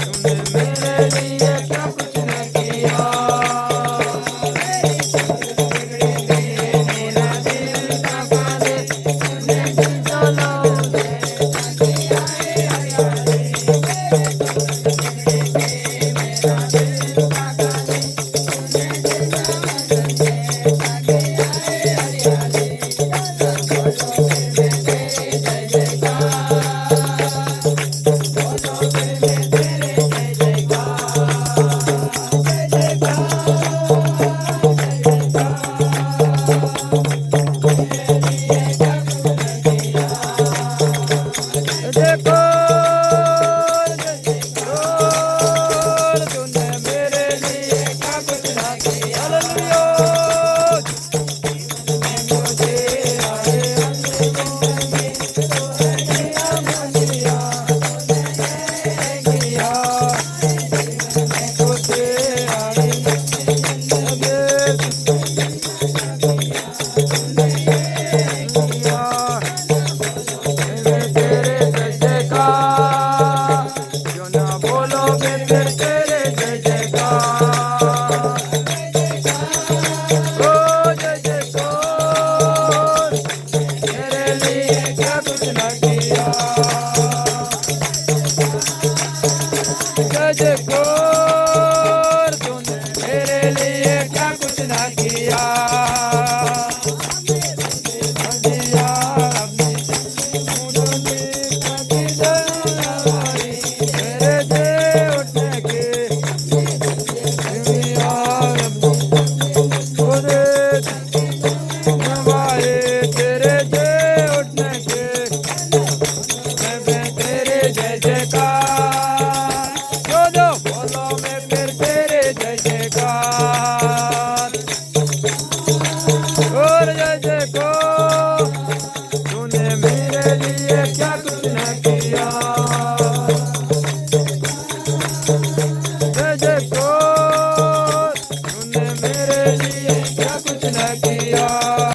तूने मेरे लिए क्या कुछ न किया। मेरा दिल थका दे, तूने दिल जला दे। देखो तूने मेरे लिए क्या कुछ ना किया। हालेलुया। मुझे आए किया मुझे आए तेरे जयकार क्यों ना बोलोगे फिर तेरे जय जयकार। ओ जय जयकार मेरे लिए क्या कुछ न